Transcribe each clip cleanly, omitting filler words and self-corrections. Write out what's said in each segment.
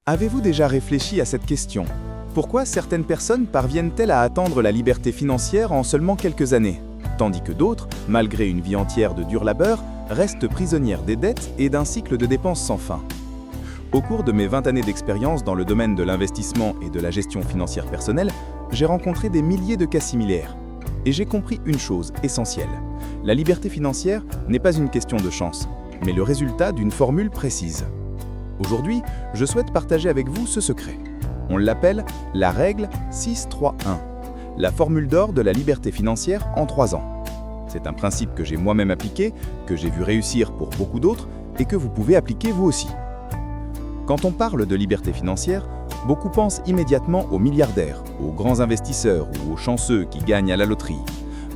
Avez-vous déjà réfléchi à cette question? Pourquoi certaines personnes parviennent-elles à atteindre la liberté financière en seulement quelques années, tandis que d'autres, malgré une vie entière de dur labeur, restent prisonnières des dettes et d'un cycle de dépenses sans fin? Au cours de mes 20 années d'expérience dans le domaine de l'investissement et de la gestion financière personnelle, j'ai rencontré des milliers de cas similaires. Et j'ai compris une chose essentielle. La liberté financière n'est pas une question de chance, mais le résultat d'une formule précise. Aujourd'hui, je souhaite partager avec vous ce secret. On l'appelle la règle 6-3-1, la formule d'or de la liberté financière en 3 ans. C'est un principe que j'ai moi-même appliqué, que j'ai vu réussir pour beaucoup d'autres et que vous pouvez appliquer vous aussi. Quand on parle de liberté financière, beaucoup pensent immédiatement aux milliardaires, aux grands investisseurs ou aux chanceux qui gagnent à la loterie.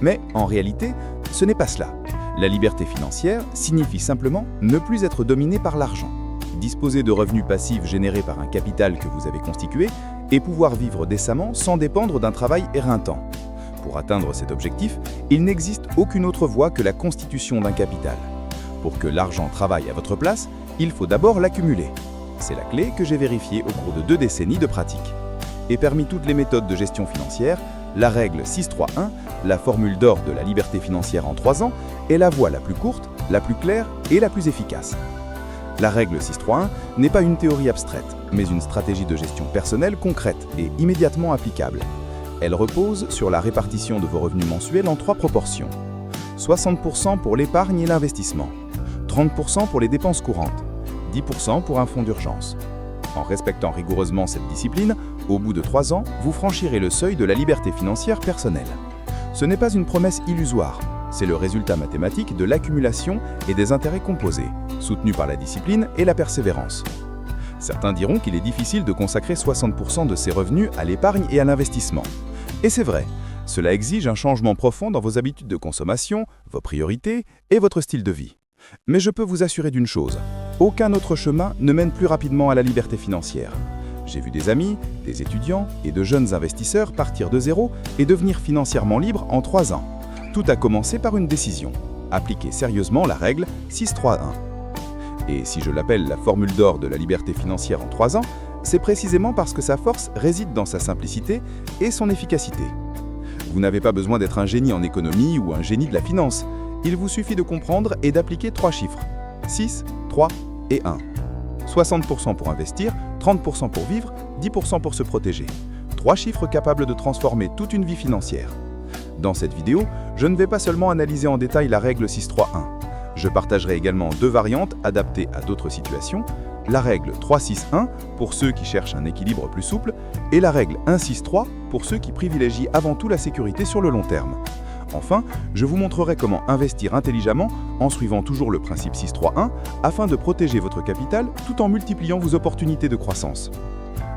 Mais en réalité, ce n'est pas cela. La liberté financière signifie simplement ne plus être dominé par l'argent, disposer de revenus passifs générés par un capital que vous avez constitué et pouvoir vivre décemment sans dépendre d'un travail éreintant. Pour atteindre cet objectif, il n'existe aucune autre voie que la constitution d'un capital. Pour que l'argent travaille à votre place, il faut d'abord l'accumuler. C'est la clé que j'ai vérifiée au cours de 2 décennies de pratique. Et parmi toutes les méthodes de gestion financière, la règle 6-3-1, la formule d'or de la liberté financière en 3 ans, est la voie la plus courte, la plus claire et la plus efficace. La règle 6-3-1 n'est pas une théorie abstraite, mais une stratégie de gestion personnelle concrète et immédiatement applicable. Elle repose sur la répartition de vos revenus mensuels en 3 proportions. 60% pour l'épargne et l'investissement, 30% pour les dépenses courantes, 10% pour un fonds d'urgence. En respectant rigoureusement cette discipline, au bout de 3 ans, vous franchirez le seuil de la liberté financière personnelle. Ce n'est pas une promesse illusoire, c'est le résultat mathématique de l'accumulation et des intérêts composés, soutenu par la discipline et la persévérance. Certains diront qu'il est difficile de consacrer 60% de ses revenus à l'épargne et à l'investissement. Et c'est vrai, cela exige un changement profond dans vos habitudes de consommation, vos priorités et votre style de vie. Mais je peux vous assurer d'une chose, aucun autre chemin ne mène plus rapidement à la liberté financière. J'ai vu des amis, des étudiants et de jeunes investisseurs partir de zéro et devenir financièrement libres en 3 ans. Tout a commencé par une décision, appliquer sérieusement la règle 6-3-1. Et si je l'appelle la formule d'or de la liberté financière en 3 ans, c'est précisément parce que sa force réside dans sa simplicité et son efficacité. Vous n'avez pas besoin d'être un génie en économie ou un génie de la finance. Il vous suffit de comprendre et d'appliquer 3 chiffres, 6, 3 et 1. 60% pour investir, 30% pour vivre, 10% pour se protéger. 3 chiffres capables de transformer toute une vie financière. Dans cette vidéo, je ne vais pas seulement analyser en détail la règle 6-3-1. Je partagerai également 2 variantes adaptées à d'autres situations, la règle 3-6-1 pour ceux qui cherchent un équilibre plus souple et la règle 1-6-3 pour ceux qui privilégient avant tout la sécurité sur le long terme. Enfin, je vous montrerai comment investir intelligemment en suivant toujours le principe 6-3-1 afin de protéger votre capital tout en multipliant vos opportunités de croissance.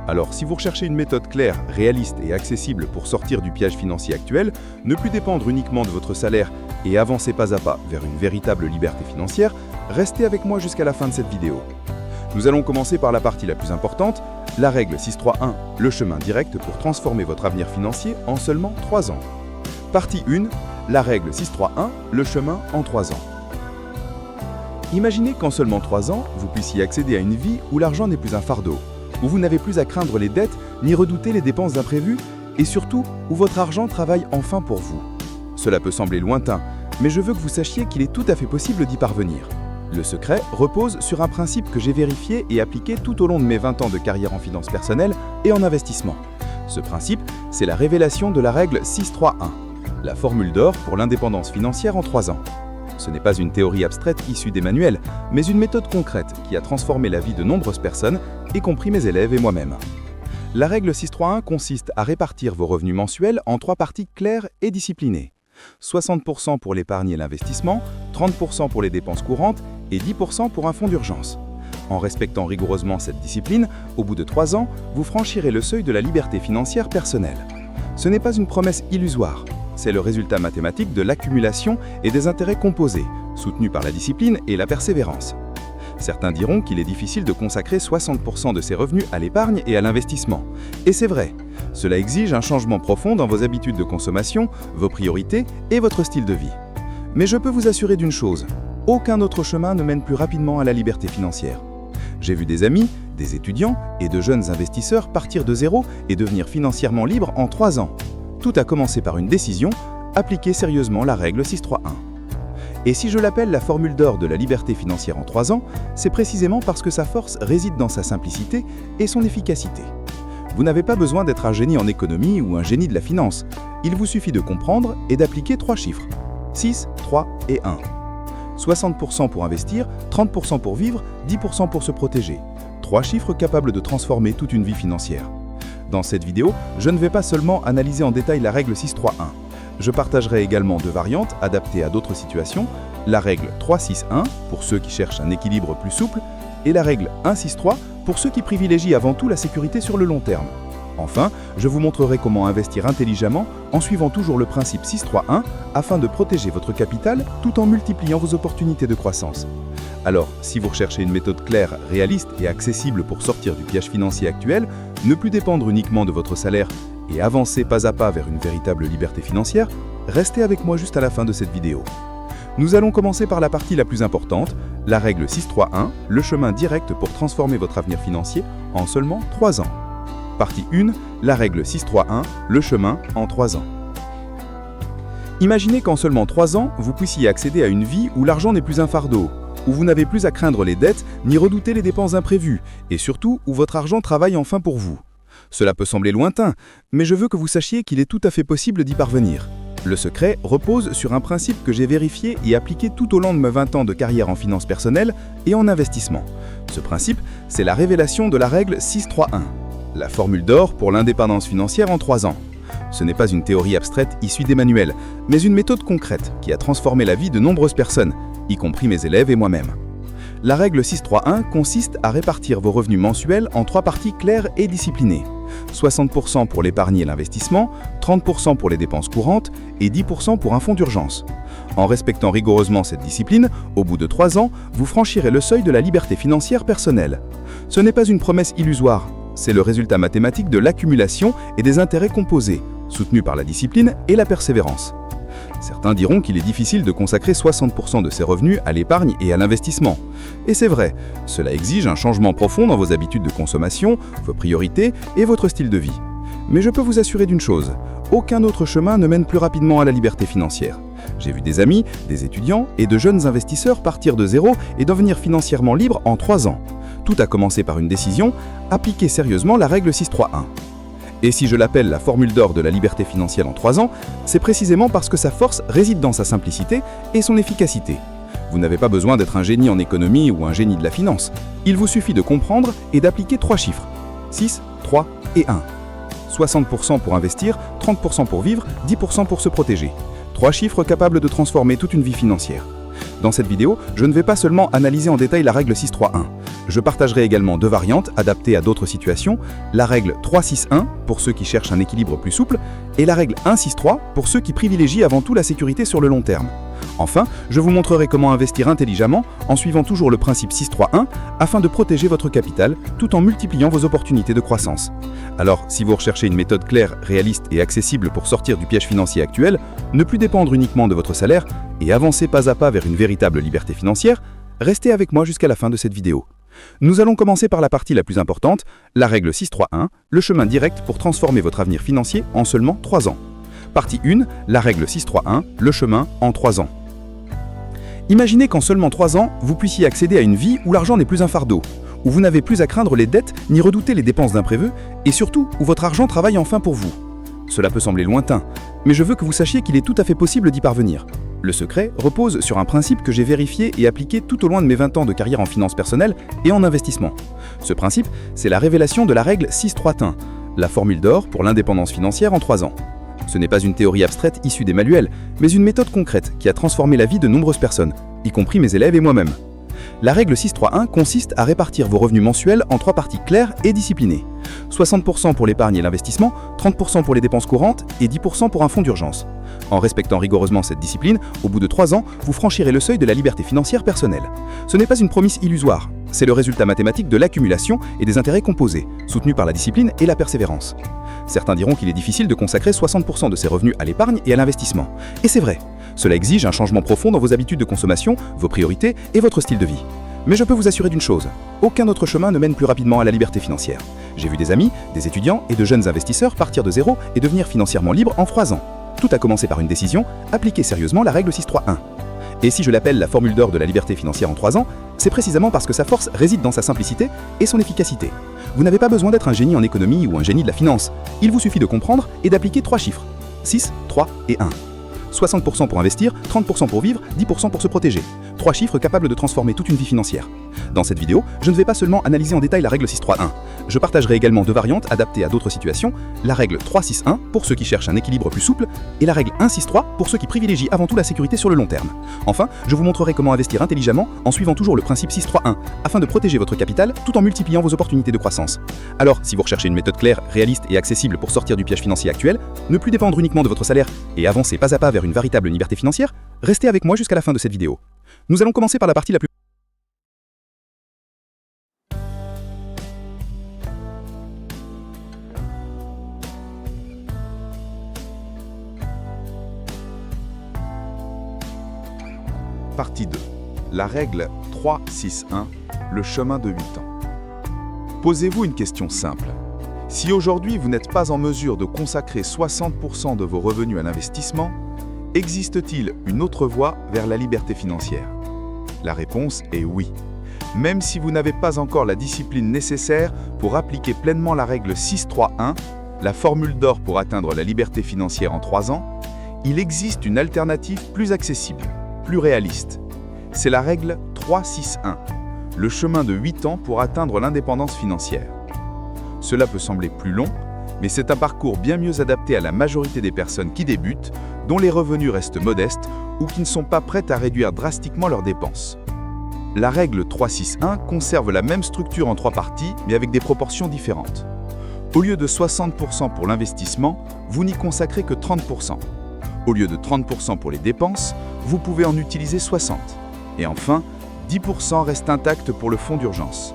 Alors, si vous recherchez une méthode claire, réaliste et accessible pour sortir du piège financier actuel, ne plus dépendre uniquement de votre salaire et avancer pas à pas vers une véritable liberté financière, restez avec moi jusqu'à la fin de cette vidéo. Nous allons commencer par la partie la plus importante, la règle 6-3-1, le chemin direct pour transformer votre avenir financier en seulement 3 ans. Partie 1, la règle 6-3-1, le chemin en 3 ans. Imaginez qu'en seulement 3 ans, vous puissiez accéder à une vie où l'argent n'est plus un fardeau, où vous n'avez plus à craindre les dettes ni redouter les dépenses imprévues, et surtout où votre argent travaille enfin pour vous. Cela peut sembler lointain, mais je veux que vous sachiez qu'il est tout à fait possible d'y parvenir. Le secret repose sur un principe que j'ai vérifié et appliqué tout au long de mes 20 ans de carrière en finances personnelles et en investissement. Ce principe, c'est la révélation de la règle 6-3-1. La formule d'or pour l'indépendance financière en 3 ans. Ce n'est pas une théorie abstraite issue des manuels, mais une méthode concrète qui a transformé la vie de nombreuses personnes, y compris mes élèves et moi-même. La règle 6-3-1 consiste à répartir vos revenus mensuels en 3 parties claires et disciplinées. 60% pour l'épargne et l'investissement, 30% pour les dépenses courantes et 10% pour un fonds d'urgence. En respectant rigoureusement cette discipline, au bout de 3 ans, vous franchirez le seuil de la liberté financière personnelle. Ce n'est pas une promesse illusoire. C'est le résultat mathématique de l'accumulation et des intérêts composés, soutenu par la discipline et la persévérance. Certains diront qu'il est difficile de consacrer 60% de ses revenus à l'épargne et à l'investissement. Et c'est vrai, cela exige un changement profond dans vos habitudes de consommation, vos priorités et votre style de vie. Mais je peux vous assurer d'une chose, aucun autre chemin ne mène plus rapidement à la liberté financière. J'ai vu des amis, des étudiants et de jeunes investisseurs partir de zéro et devenir financièrement libres en 3 ans. Tout a commencé par une décision, appliquer sérieusement la règle 631. Et si je l'appelle la formule d'or de la liberté financière en 3 ans, c'est précisément parce que sa force réside dans sa simplicité et son efficacité. Vous n'avez pas besoin d'être un génie en économie ou un génie de la finance. Il vous suffit de comprendre et d'appliquer 3 chiffres. 6, 3 et 1. 60% pour investir, 30% pour vivre, 10% pour se protéger. 3 chiffres capables de transformer toute une vie financière. Dans cette vidéo, je ne vais pas seulement analyser en détail la règle 631. Je partagerai également 2 variantes adaptées à d'autres situations, la règle 361 pour ceux qui cherchent un équilibre plus souple et la règle 163 pour ceux qui privilégient avant tout la sécurité sur le long terme. Enfin, je vous montrerai comment investir intelligemment en suivant toujours le principe 631 afin de protéger votre capital tout en multipliant vos opportunités de croissance. Alors, si vous recherchez une méthode claire, réaliste et accessible pour sortir du piège financier actuel, ne plus dépendre uniquement de votre salaire et avancer pas à pas vers une véritable liberté financière, restez avec moi juste à la fin de cette vidéo. Nous allons commencer par la partie la plus importante, la règle 631, le chemin direct pour transformer votre avenir financier en seulement 3 ans. Partie 1, la règle 631, le chemin en 3 ans. Imaginez qu'en seulement 3 ans, vous puissiez accéder à une vie où l'argent n'est plus un fardeau, où vous n'avez plus à craindre les dettes ni redouter les dépenses imprévues, et surtout où votre argent travaille enfin pour vous. Cela peut sembler lointain, mais je veux que vous sachiez qu'il est tout à fait possible d'y parvenir. Le secret repose sur un principe que j'ai vérifié et appliqué tout au long de mes 20 ans de carrière en finance personnelle et en investissement. Ce principe, c'est la révélation de la règle 631, la formule d'or pour l'indépendance financière en 3 ans. Ce n'est pas une théorie abstraite issue d'Emmanuel, mais une méthode concrète qui a transformé la vie de nombreuses personnes, y compris mes élèves et moi-même. La règle 631 consiste à répartir vos revenus mensuels en 3 parties claires et disciplinées. 60% pour l'épargne et l'investissement, 30% pour les dépenses courantes et 10% pour un fonds d'urgence. En respectant rigoureusement cette discipline, au bout de 3 ans, vous franchirez le seuil de la liberté financière personnelle. Ce n'est pas une promesse illusoire, c'est le résultat mathématique de l'accumulation et des intérêts composés, soutenus par la discipline et la persévérance. Certains diront qu'il est difficile de consacrer 60% de ses revenus à l'épargne et à l'investissement. Et c'est vrai, cela exige un changement profond dans vos habitudes de consommation, vos priorités et votre style de vie. Mais je peux vous assurer d'une chose, aucun autre chemin ne mène plus rapidement à la liberté financière. J'ai vu des amis, des étudiants et de jeunes investisseurs partir de zéro et devenir financièrement libres en 3 ans. Tout a commencé par une décision, appliquer sérieusement la règle 631. Et si je l'appelle la formule d'or de la liberté financière en 3 ans, c'est précisément parce que sa force réside dans sa simplicité et son efficacité. Vous n'avez pas besoin d'être un génie en économie ou un génie de la finance. Il vous suffit de comprendre et d'appliquer 3 chiffres. 6, 3 et 1. 60% pour investir, 30% pour vivre, 10% pour se protéger. 3 chiffres capables de transformer toute une vie financière. Dans cette vidéo, je ne vais pas seulement analyser en détail la règle 631. Je partagerai également 2 variantes adaptées à d'autres situations, la règle 361 pour ceux qui cherchent un équilibre plus souple et la règle 163 pour ceux qui privilégient avant tout la sécurité sur le long terme. Enfin, je vous montrerai comment investir intelligemment en suivant toujours le principe 631 afin de protéger votre capital tout en multipliant vos opportunités de croissance. Alors, si vous recherchez une méthode claire, réaliste et accessible pour sortir du piège financier actuel, ne plus dépendre uniquement de votre salaire et avancer pas à pas vers une véritable liberté financière, restez avec moi jusqu'à la fin de cette vidéo. Nous allons commencer par la partie la plus importante, la règle 631, le chemin direct pour transformer votre avenir financier en seulement 3 ans. Partie 1, la règle 631, le chemin en 3 ans. Imaginez qu'en seulement 3 ans, vous puissiez accéder à une vie où l'argent n'est plus un fardeau, où vous n'avez plus à craindre les dettes ni redouter les dépenses d'imprévus, et surtout où votre argent travaille enfin pour vous. Cela peut sembler lointain, mais je veux que vous sachiez qu'il est tout à fait possible d'y parvenir. Le secret repose sur un principe que j'ai vérifié et appliqué tout au long de mes 20 ans de carrière en finance personnelle et en investissement. Ce principe, c'est la révélation de la règle 631, la formule d'or pour l'indépendance financière en 3 ans. Ce n'est pas une théorie abstraite issue d'Emmanuel, mais une méthode concrète qui a transformé la vie de nombreuses personnes, y compris mes élèves et moi-même. La règle 631 consiste à répartir vos revenus mensuels en 3 parties claires et disciplinées. 60% pour l'épargne et l'investissement, 30% pour les dépenses courantes et 10% pour un fonds d'urgence. En respectant rigoureusement cette discipline, au bout de 3 ans, vous franchirez le seuil de la liberté financière personnelle. Ce n'est pas une promesse illusoire, c'est le résultat mathématique de l'accumulation et des intérêts composés, soutenus par la discipline et la persévérance. Certains diront qu'il est difficile de consacrer 60% de ses revenus à l'épargne et à l'investissement. Et c'est vrai, cela exige un changement profond dans vos habitudes de consommation, vos priorités et votre style de vie. Mais je peux vous assurer d'une chose, aucun autre chemin ne mène plus rapidement à la liberté financière. J'ai vu des amis, des étudiants et de jeunes investisseurs partir de zéro et devenir financièrement libres en 3 ans. Tout a commencé par une décision, appliquer sérieusement la règle 631. Et si je l'appelle la formule d'or de la liberté financière en 3 ans, c'est précisément parce que sa force réside dans sa simplicité et son efficacité. Vous n'avez pas besoin d'être un génie en économie ou un génie de la finance. Il vous suffit de comprendre et d'appliquer 3 chiffres. 6, 3 et 1. 60% pour investir, 30% pour vivre, 10% pour se protéger. 3 chiffres capables de transformer toute une vie financière. Dans cette vidéo, je ne vais pas seulement analyser en détail la règle 631. Je partagerai également 2 variantes adaptées à d'autres situations, la règle 361 pour ceux qui cherchent un équilibre plus souple et la règle 163 pour ceux qui privilégient avant tout la sécurité sur le long terme. Enfin, je vous montrerai comment investir intelligemment en suivant toujours le principe 631 afin de protéger votre capital tout en multipliant vos opportunités de croissance. Alors, si vous recherchez une méthode claire, réaliste et accessible pour sortir du piège financier actuel, ne plus dépendre uniquement de votre salaire et avancer pas à pas vers une véritable liberté financière, restez avec moi jusqu'à la fin de cette vidéo. Nous allons commencer par la partie la plus... Partie 2. La règle 361, le chemin de 8 ans. Posez-vous une question simple. Si aujourd'hui vous n'êtes pas en mesure de consacrer 60% de vos revenus à l'investissement, existe-t-il une autre voie vers la liberté financière? La réponse est oui. Même si vous n'avez pas encore la discipline nécessaire pour appliquer pleinement la règle 631, la formule d'or pour atteindre la liberté financière en 3 ans, il existe une alternative plus accessible, plus réaliste. C'est la règle 361, le chemin de 8 ans pour atteindre l'indépendance financière. Cela peut sembler plus long, mais c'est un parcours bien mieux adapté à la majorité des personnes qui débutent, dont les revenus restent modestes ou qui ne sont pas prêtes à réduire drastiquement leurs dépenses. La règle 361 conserve la même structure en 3 parties, mais avec des proportions différentes. Au lieu de 60% pour l'investissement, vous n'y consacrez que 30%. Au lieu de 30% pour les dépenses, vous pouvez en utiliser 60%. Et enfin, 10% reste intact pour le fonds d'urgence.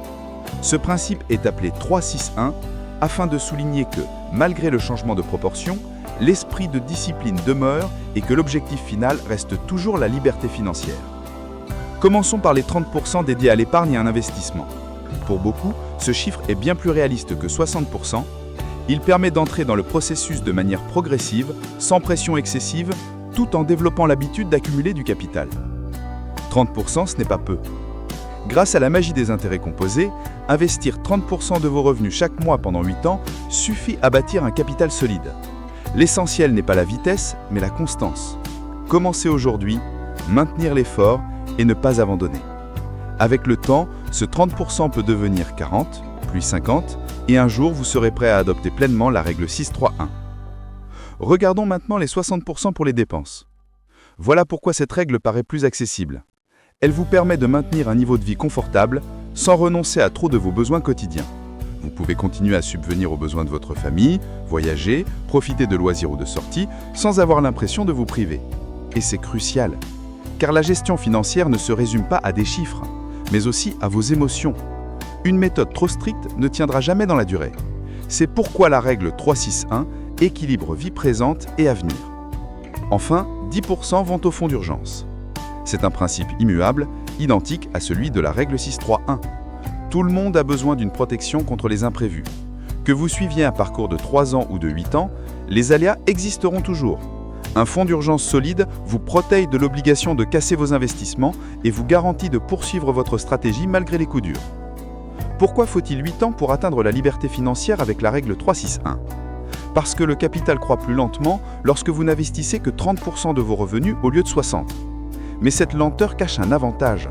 Ce principe est appelé 361 afin de souligner que, malgré le changement de proportion, l'esprit de discipline demeure et que l'objectif final reste toujours la liberté financière. Commençons par les 30% dédiés à l'épargne et à l'investissement. Pour beaucoup, ce chiffre est bien plus réaliste que 60%. Il permet d'entrer dans le processus de manière progressive, sans pression excessive, tout en développant l'habitude d'accumuler du capital. 30%, ce n'est pas peu. Grâce à la magie des intérêts composés, investir 30% de vos revenus chaque mois pendant 8 ans suffit à bâtir un capital solide. L'essentiel n'est pas la vitesse, mais la constance. Commencez aujourd'hui, maintenir l'effort et ne pas abandonner. Avec le temps, ce 30% peut devenir 40, puis 50, et un jour vous serez prêt à adopter pleinement la règle 631. Regardons maintenant les 60% pour les dépenses. Voilà pourquoi cette règle paraît plus accessible. Elle vous permet de maintenir un niveau de vie confortable sans renoncer à trop de vos besoins quotidiens. Vous pouvez continuer à subvenir aux besoins de votre famille, voyager, profiter de loisirs ou de sorties sans avoir l'impression de vous priver. Et c'est crucial, car la gestion financière ne se résume pas à des chiffres, mais aussi à vos émotions. Une méthode trop stricte ne tiendra jamais dans la durée. C'est pourquoi la règle 361 équilibre vie présente et avenir. Enfin, 10% vont au fonds d'urgence. C'est un principe immuable, identique à celui de la règle 631. Tout le monde a besoin d'une protection contre les imprévus. Que vous suiviez un parcours de 3 ans ou de 8 ans, les aléas existeront toujours. Un fonds d'urgence solide vous protège de l'obligation de casser vos investissements et vous garantit de poursuivre votre stratégie malgré les coups durs. Pourquoi faut-il 8 ans pour atteindre la liberté financière avec la règle 361 ? Parce que le capital croît plus lentement lorsque vous n'investissez que 30% de vos revenus au lieu de 60%. Mais cette lenteur cache un avantage.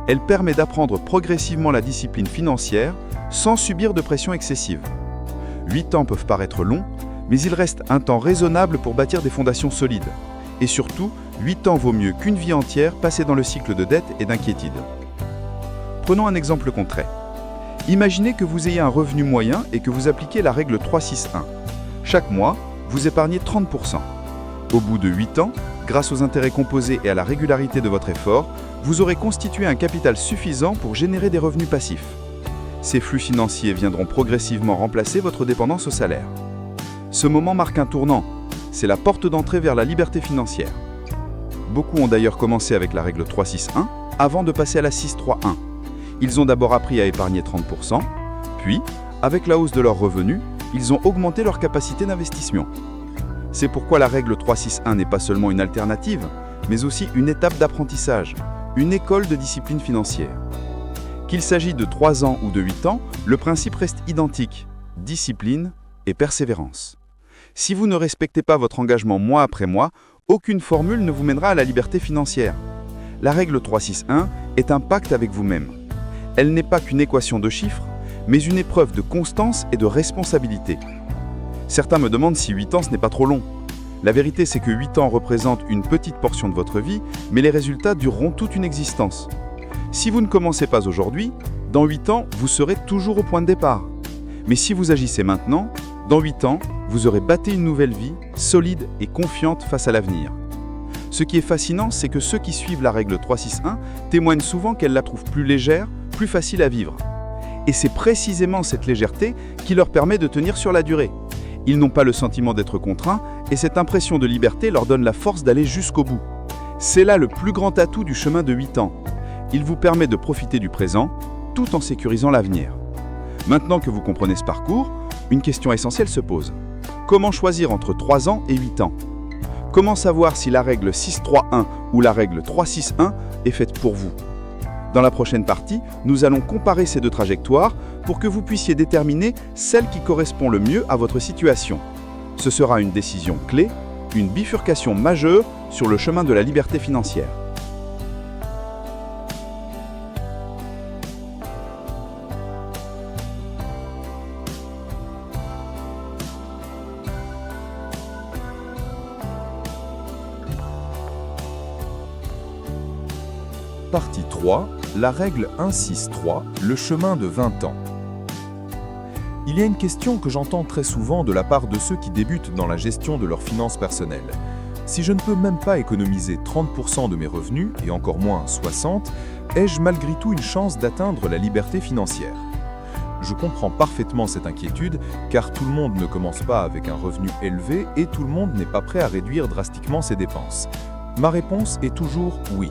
Elle permet d'apprendre progressivement la discipline financière sans subir de pression excessive. 8 ans peuvent paraître longs, mais il reste un temps raisonnable pour bâtir des fondations solides. Et surtout, 8 ans vaut mieux qu'une vie entière passée dans le cycle de dette et d'inquiétude. Prenons un exemple concret. Imaginez que vous ayez un revenu moyen et que vous appliquez la règle 361. Chaque mois, vous épargnez 30%. Au bout de 8 ans, grâce aux intérêts composés et à la régularité de votre effort, vous aurez constitué un capital suffisant pour générer des revenus passifs. Ces flux financiers viendront progressivement remplacer votre dépendance au salaire. Ce moment marque un tournant. C'est la porte d'entrée vers la liberté financière. Beaucoup ont d'ailleurs commencé avec la règle 361 avant de passer à la 631. Ils ont d'abord appris à épargner 30%, puis, avec la hausse de leurs revenus, ils ont augmenté leur capacité d'investissement. C'est pourquoi la règle 3-6-1 n'est pas seulement une alternative, mais aussi une étape d'apprentissage, une école de discipline financière. Qu'il s'agisse de 3 ans ou de 8 ans, le principe reste identique, discipline et persévérance. Si vous ne respectez pas votre engagement mois après mois, aucune formule ne vous mènera à la liberté financière. La règle 3-6-1 est un pacte avec vous-même. Elle n'est pas qu'une équation de chiffres, mais une épreuve de constance et de responsabilité. Certains me demandent si 8 ans ce n'est pas trop long. La vérité, c'est que 8 ans représentent une petite portion de votre vie, mais les résultats dureront toute une existence. Si vous ne commencez pas aujourd'hui, dans 8 ans, vous serez toujours au point de départ. Mais si vous agissez maintenant, dans 8 ans, vous aurez bâti une nouvelle vie, solide et confiante face à l'avenir. Ce qui est fascinant, c'est que ceux qui suivent la règle 3-6-1 témoignent souvent qu'elles la trouvent plus légère, plus facile à vivre. Et c'est précisément cette légèreté qui leur permet de tenir sur la durée. Ils n'ont pas le sentiment d'être contraints et cette impression de liberté leur donne la force d'aller jusqu'au bout. C'est là le plus grand atout du chemin de 8 ans. Il vous permet de profiter du présent tout en sécurisant l'avenir. Maintenant que vous comprenez ce parcours, une question essentielle se pose. Comment choisir entre 3 ans et 8 ans? Comment savoir si la règle 6-3-1 ou la règle 3-6-1 est faite pour vous? Dans la prochaine partie, nous allons comparer ces deux trajectoires pour que vous puissiez déterminer celle qui correspond le mieux à votre situation. Ce sera une décision clé, une bifurcation majeure sur le chemin de la liberté financière. Partie 3, la règle 1-6-3, le chemin de 20 ans. Il y a une question que j'entends très souvent de la part de ceux qui débutent dans la gestion de leurs finances personnelles. Si je ne peux même pas économiser 30% de mes revenus, et encore moins 60%, ai-je malgré tout une chance d'atteindre la liberté financière? Je comprends parfaitement cette inquiétude, car tout le monde ne commence pas avec un revenu élevé et tout le monde n'est pas prêt à réduire drastiquement ses dépenses. Ma réponse est toujours oui.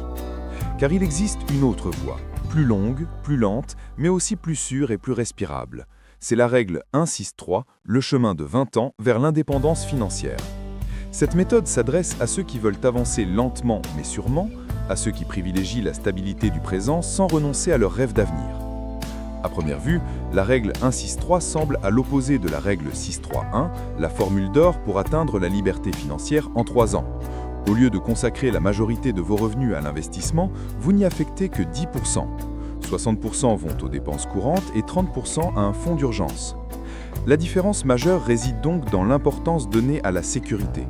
Car il existe une autre voie, plus longue, plus lente, mais aussi plus sûre et plus respirable. C'est la règle 1-6-3, le chemin de 20 ans vers l'indépendance financière. Cette méthode s'adresse à ceux qui veulent avancer lentement mais sûrement, à ceux qui privilégient la stabilité du présent sans renoncer à leurs rêves d'avenir. À première vue, la règle 1-6-3 semble à l'opposé de la règle 6-3-1, la formule d'or pour atteindre la liberté financière en 3 ans. Au lieu de consacrer la majorité de vos revenus à l'investissement, vous n'y affectez que 10%. 60% vont aux dépenses courantes et 30% à un fonds d'urgence. La différence majeure réside donc dans l'importance donnée à la sécurité.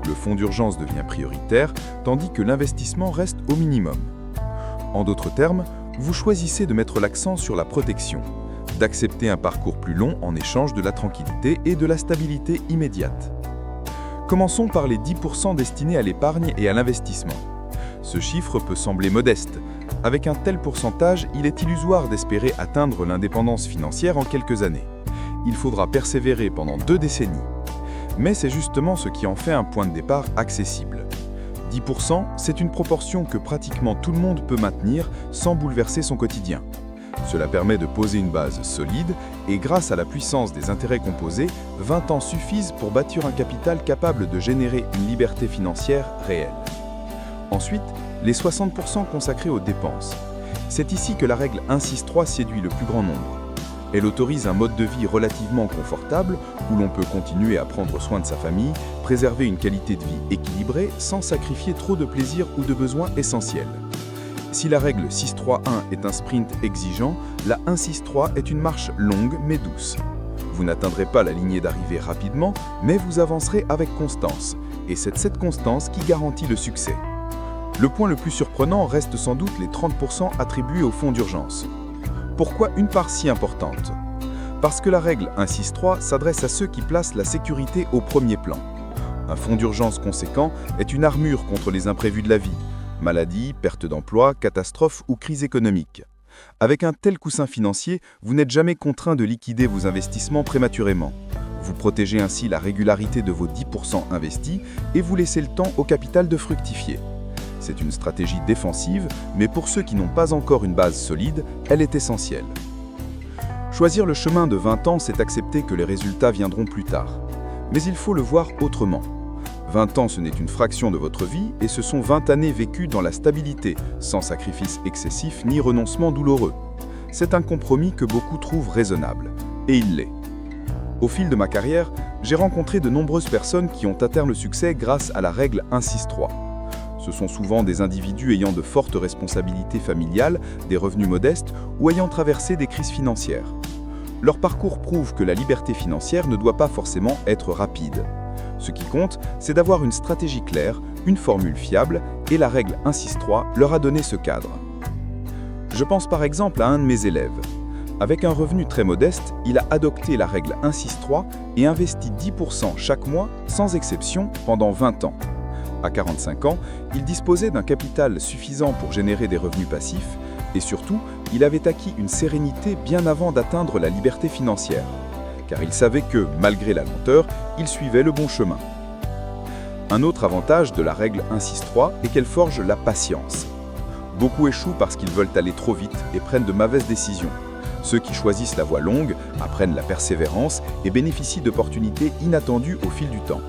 Le fonds d'urgence devient prioritaire, tandis que l'investissement reste au minimum. En d'autres termes, vous choisissez de mettre l'accent sur la protection, d'accepter un parcours plus long en échange de la tranquillité et de la stabilité immédiate. Commençons par les 10% destinés à l'épargne et à l'investissement. Ce chiffre peut sembler modeste. Avec un tel pourcentage, il est illusoire d'espérer atteindre l'indépendance financière en quelques années. Il faudra persévérer pendant 2 décennies. Mais c'est justement ce qui en fait un point de départ accessible. 10%, c'est une proportion que pratiquement tout le monde peut maintenir sans bouleverser son quotidien. Cela permet de poser une base solide et grâce à la puissance des intérêts composés, 20 ans suffisent pour bâtir un capital capable de générer une liberté financière réelle. Ensuite, les 60% consacrés aux dépenses. C'est ici que la règle 1-6-3 séduit le plus grand nombre. Elle autorise un mode de vie relativement confortable où l'on peut continuer à prendre soin de sa famille, préserver une qualité de vie équilibrée sans sacrifier trop de plaisirs ou de besoins essentiels. Si la règle 6-3-1 est un sprint exigeant, la 1-6-3 est une marche longue mais douce. Vous n'atteindrez pas la ligne d'arrivée rapidement, mais vous avancerez avec constance. Et c'est cette constance qui garantit le succès. Le point le plus surprenant reste sans doute les 30% attribués au fonds d'urgence. Pourquoi une part si importante? Parce que la règle 1-6-3 s'adresse à ceux qui placent la sécurité au premier plan. Un fonds d'urgence conséquent est une armure contre les imprévus de la vie. Maladie, perte d'emploi, catastrophe ou crise économique. Avec un tel coussin financier, vous n'êtes jamais contraint de liquider vos investissements prématurément. Vous protégez ainsi la régularité de vos 10% investis et vous laissez le temps au capital de fructifier. C'est une stratégie défensive, mais pour ceux qui n'ont pas encore une base solide, elle est essentielle. Choisir le chemin de 20 ans, c'est accepter que les résultats viendront plus tard. Mais il faut le voir autrement. 20 ans, ce n'est une fraction de votre vie, et ce sont 20 années vécues dans la stabilité, sans sacrifice excessif ni renoncement douloureux. C'est un compromis que beaucoup trouvent raisonnable, et il l'est. Au fil de ma carrière, j'ai rencontré de nombreuses personnes qui ont atteint le succès grâce à la règle 1-6-3. Ce sont souvent des individus ayant de fortes responsabilités familiales, des revenus modestes ou ayant traversé des crises financières. Leur parcours prouve que la liberté financière ne doit pas forcément être rapide. Ce qui compte, c'est d'avoir une stratégie claire, une formule fiable, et la règle 1-6-3 leur a donné ce cadre. Je pense par exemple à un de mes élèves. Avec un revenu très modeste, il a adopté la règle 1-6-3 et investi 10% chaque mois, sans exception, pendant 20 ans. À 45 ans, il disposait d'un capital suffisant pour générer des revenus passifs et surtout, il avait acquis une sérénité bien avant d'atteindre la liberté financière. Car il savait que, malgré la lenteur, il suivait le bon chemin. Un autre avantage de la règle 1-6-3 est qu'elle forge la patience. Beaucoup échouent parce qu'ils veulent aller trop vite et prennent de mauvaises décisions. Ceux qui choisissent la voie longue apprennent la persévérance et bénéficient d'opportunités inattendues au fil du temps.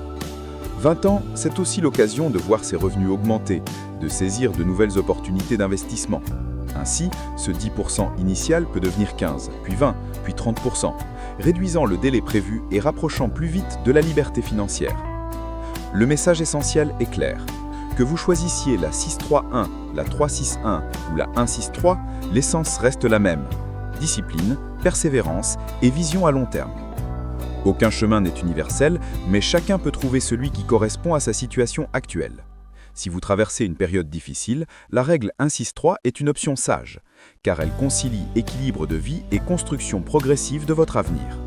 20 ans, c'est aussi l'occasion de voir ses revenus augmenter, de saisir de nouvelles opportunités d'investissement. Ainsi, ce 10% initial peut devenir 15, puis 20, puis 30%, réduisant le délai prévu et rapprochant plus vite de la liberté financière. Le message essentiel est clair. Que vous choisissiez la 6-3-1, la 3-6-1 ou la 1-6-3, l'essence reste la même. Discipline, persévérance et vision à long terme. Aucun chemin n'est universel, mais chacun peut trouver celui qui correspond à sa situation actuelle. Si vous traversez une période difficile, la règle 1-6-3 est une option sage, car elle concilie équilibre de vie et construction progressive de votre avenir.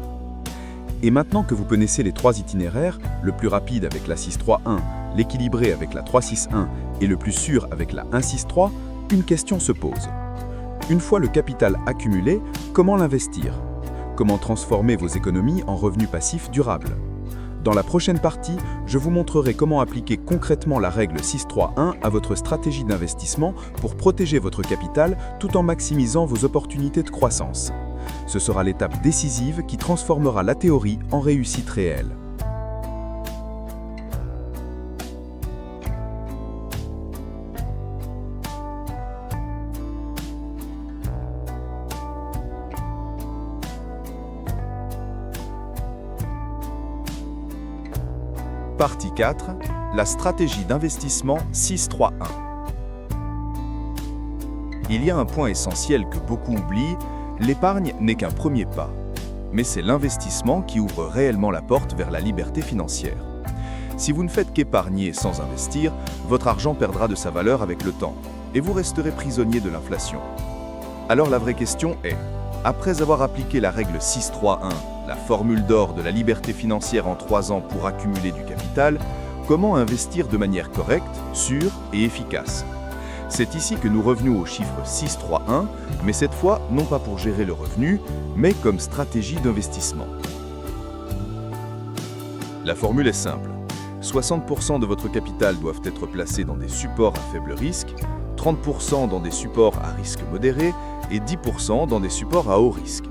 Et maintenant que vous connaissez les trois itinéraires, le plus rapide avec la 6-3-1, l'équilibré avec la 3-6-1 et le plus sûr avec la 1-6-3, une question se pose. Une fois le capital accumulé, comment l'investir ? Comment transformer vos économies en revenus passifs durables ? Dans la prochaine partie, je vous montrerai comment appliquer concrètement la règle 6-3-1 à votre stratégie d'investissement pour protéger votre capital tout en maximisant vos opportunités de croissance. Ce sera l'étape décisive qui transformera la théorie en réussite réelle. Partie 4. La stratégie d'investissement 6-3-1. Il y a un point essentiel que beaucoup oublient, l'épargne n'est qu'un premier pas. Mais c'est l'investissement qui ouvre réellement la porte vers la liberté financière. Si vous ne faites qu'épargner sans investir, votre argent perdra de sa valeur avec le temps, et vous resterez prisonnier de l'inflation. Alors la vraie question est, après avoir appliqué la règle 6-3-1, la formule d'or de la liberté financière en 3 ans pour accumuler du capital, comment investir de manière correcte, sûre et efficace ? C'est ici que nous revenons au chiffre 6-3-1, mais cette fois non pas pour gérer le revenu, mais comme stratégie d'investissement. La formule est simple. 60% de votre capital doivent être placés dans des supports à faible risque, 30% dans des supports à risque modéré et 10% dans des supports à haut risque.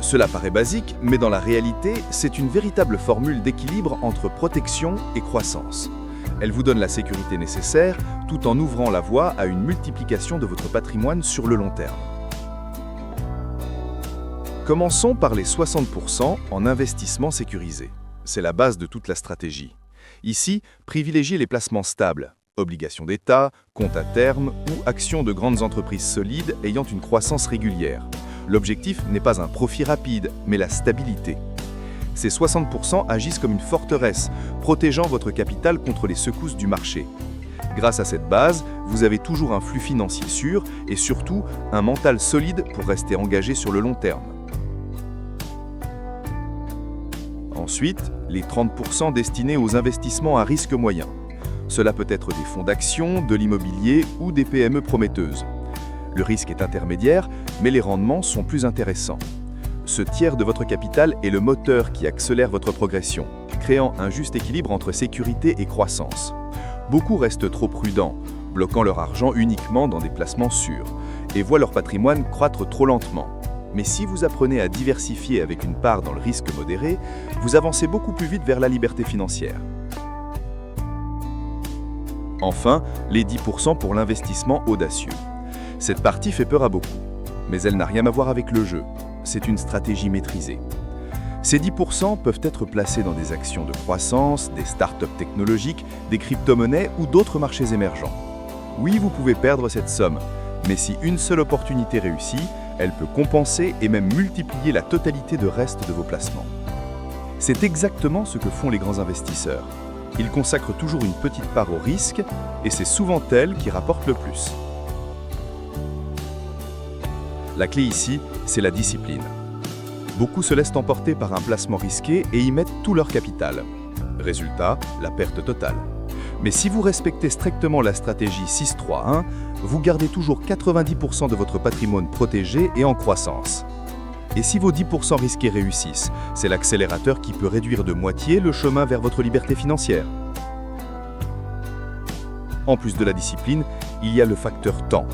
Cela paraît basique, mais dans la réalité, c'est une véritable formule d'équilibre entre protection et croissance. Elle vous donne la sécurité nécessaire, tout en ouvrant la voie à une multiplication de votre patrimoine sur le long terme. Commençons par les 60% en investissement sécurisé. C'est la base de toute la stratégie. Ici, privilégiez les placements stables, obligations d'État, comptes à terme ou actions de grandes entreprises solides ayant une croissance régulière. L'objectif n'est pas un profit rapide, mais la stabilité. Ces 60% agissent comme une forteresse, protégeant votre capital contre les secousses du marché. Grâce à cette base, vous avez toujours un flux financier sûr et surtout un mental solide pour rester engagé sur le long terme. Ensuite, les 30% destinés aux investissements à risque moyen. Cela peut être des fonds d'actions, de l'immobilier ou des PME prometteuses. Le risque est intermédiaire, mais les rendements sont plus intéressants. Ce tiers de votre capital est le moteur qui accélère votre progression, créant un juste équilibre entre sécurité et croissance. Beaucoup restent trop prudents, bloquant leur argent uniquement dans des placements sûrs, et voient leur patrimoine croître trop lentement. Mais si vous apprenez à diversifier avec une part dans le risque modéré, vous avancez beaucoup plus vite vers la liberté financière. Enfin, les 10% pour l'investissement audacieux. Cette partie fait peur à beaucoup, mais elle n'a rien à voir avec le jeu. C'est une stratégie maîtrisée. Ces 10% peuvent être placés dans des actions de croissance, des startups technologiques, des crypto-monnaies ou d'autres marchés émergents. Oui, vous pouvez perdre cette somme, mais si une seule opportunité réussit, elle peut compenser et même multiplier la totalité de reste de vos placements. C'est exactement ce que font les grands investisseurs. Ils consacrent toujours une petite part au risque et c'est souvent elle qui rapporte le plus. La clé ici, c'est la discipline. Beaucoup se laissent emporter par un placement risqué et y mettent tout leur capital. Résultat, la perte totale. Mais si vous respectez strictement la stratégie 6-3-1, vous gardez toujours 90% de votre patrimoine protégé et en croissance. Et si vos 10% risqués réussissent, c'est l'accélérateur qui peut réduire de moitié le chemin vers votre liberté financière. En plus de la discipline, il y a le facteur temps.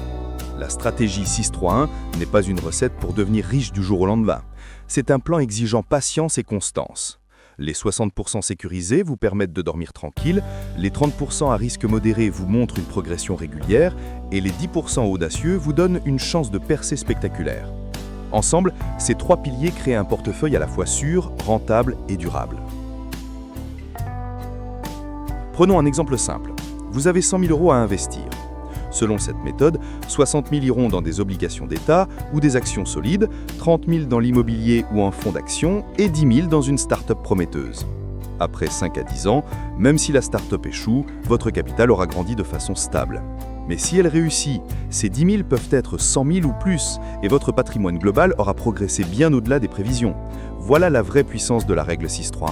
La stratégie 6-3-1 n'est pas une recette pour devenir riche du jour au lendemain. C'est un plan exigeant patience et constance. Les 60% sécurisés vous permettent de dormir tranquille, les 30% à risque modéré vous montrent une progression régulière et les 10% audacieux vous donnent une chance de percée spectaculaire. Ensemble, ces trois piliers créent un portefeuille à la fois sûr, rentable et durable. Prenons un exemple simple. Vous avez 100 000 € à investir. Selon cette méthode, 60 000 iront dans des obligations d'État ou des actions solides, 30 000 dans l'immobilier ou un fonds d'actions et 10 000 dans une start-up prometteuse. Après 5 à 10 ans, même si la start-up échoue, votre capital aura grandi de façon stable. Mais si elle réussit, ces 10 000 peuvent être 100 000 ou plus et votre patrimoine global aura progressé bien au-delà des prévisions. Voilà la vraie puissance de la règle 6-3-1.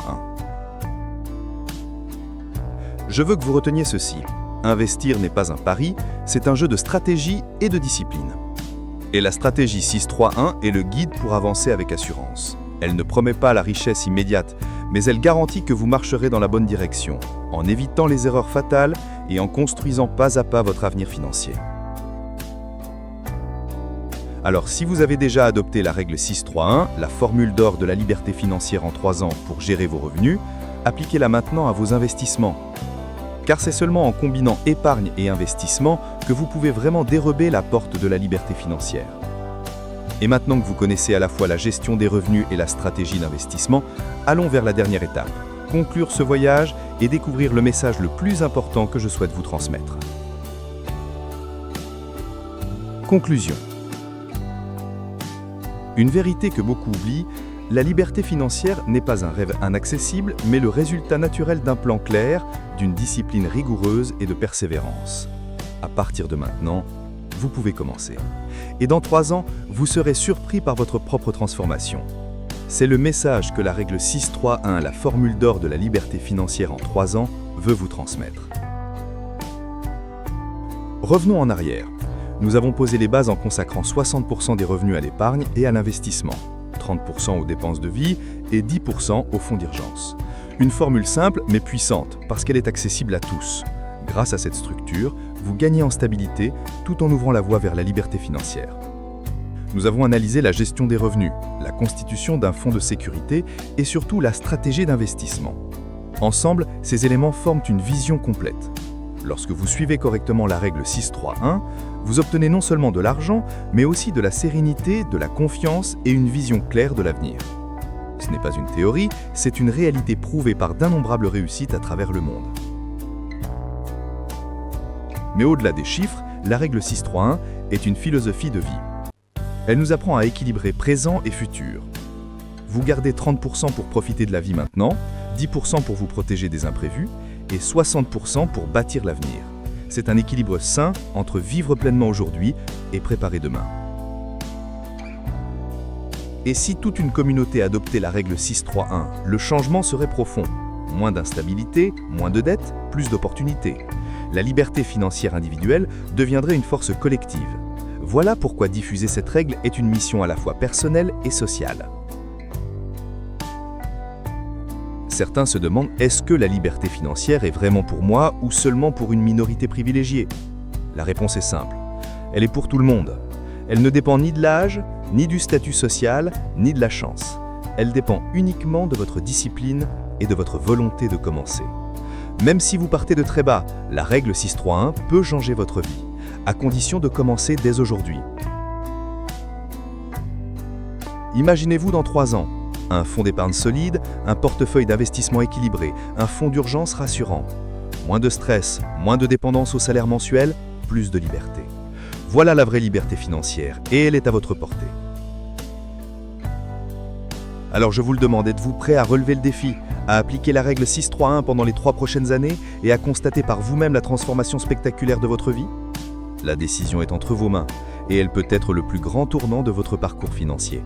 Je veux que vous reteniez ceci. Investir n'est pas un pari, c'est un jeu de stratégie et de discipline. Et la stratégie 6-3-1 est le guide pour avancer avec assurance. Elle ne promet pas la richesse immédiate, mais elle garantit que vous marcherez dans la bonne direction, en évitant les erreurs fatales et en construisant pas à pas votre avenir financier. Alors si vous avez déjà adopté la règle 6-3-1, la formule d'or de la liberté financière en 3 ans pour gérer vos revenus, appliquez-la maintenant à vos investissements. Car c'est seulement en combinant épargne et investissement que vous pouvez vraiment dérober la porte de la liberté financière. Et maintenant que vous connaissez à la fois la gestion des revenus et la stratégie d'investissement, allons vers la dernière étape, conclure ce voyage et découvrir le message le plus important que je souhaite vous transmettre. Conclusion. Une vérité que beaucoup oublient, la liberté financière n'est pas un rêve inaccessible, mais le résultat naturel d'un plan clair, d'une discipline rigoureuse et de persévérance. À partir de maintenant, vous pouvez commencer. Et dans 3 ans, vous serez surpris par votre propre transformation. C'est le message que la règle 6-3-1, la formule d'or de la liberté financière en 3 ans, veut vous transmettre. Revenons en arrière. Nous avons posé les bases en consacrant 60% des revenus à l'épargne et à l'investissement, 30% aux dépenses de vie et 10% aux fonds d'urgence. Une formule simple mais puissante parce qu'elle est accessible à tous. Grâce à cette structure, vous gagnez en stabilité tout en ouvrant la voie vers la liberté financière. Nous avons analysé la gestion des revenus, la constitution d'un fonds de sécurité et surtout la stratégie d'investissement. Ensemble, ces éléments forment une vision complète. Lorsque vous suivez correctement la règle 6-3-1, vous obtenez non seulement de l'argent, mais aussi de la sérénité, de la confiance et une vision claire de l'avenir. Ce n'est pas une théorie, c'est une réalité prouvée par d'innombrables réussites à travers le monde. Mais au-delà des chiffres, la règle 6-3-1 est une philosophie de vie. Elle nous apprend à équilibrer présent et futur. Vous gardez 30% pour profiter de la vie maintenant, 10% pour vous protéger des imprévus et 60% pour bâtir l'avenir. C'est un équilibre sain entre vivre pleinement aujourd'hui et préparer demain. Et si toute une communauté adoptait la règle 6-3-1, le changement serait profond. Moins d'instabilité, moins de dettes, plus d'opportunités. La liberté financière individuelle deviendrait une force collective. Voilà pourquoi diffuser cette règle est une mission à la fois personnelle et sociale. Certains se demandent, est-ce que la liberté financière est vraiment pour moi ou seulement pour une minorité privilégiée ? La réponse est simple. Elle est pour tout le monde. Elle ne dépend ni de l'âge, ni du statut social, ni de la chance. Elle dépend uniquement de votre discipline et de votre volonté de commencer. Même si vous partez de très bas, la règle 631 peut changer votre vie, à condition de commencer dès aujourd'hui. Imaginez-vous dans 3 ans. Un fonds d'épargne solide, un portefeuille d'investissement équilibré, un fonds d'urgence rassurant. Moins de stress, moins de dépendance au salaire mensuel, plus de liberté. Voilà la vraie liberté financière, et elle est à votre portée. Alors je vous le demande, êtes-vous prêt à relever le défi, à appliquer la règle 631 pendant les 3 prochaines années et à constater par vous-même la transformation spectaculaire de votre vie? La décision est entre vos mains, et elle peut être le plus grand tournant de votre parcours financier.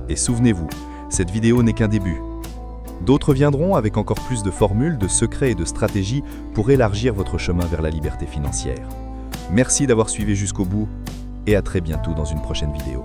Et souvenez-vous, cette vidéo n'est qu'un début. D'autres viendront avec encore plus de formules, de secrets et de stratégies pour élargir votre chemin vers la liberté financière. Merci d'avoir suivi jusqu'au bout et à très bientôt dans une prochaine vidéo.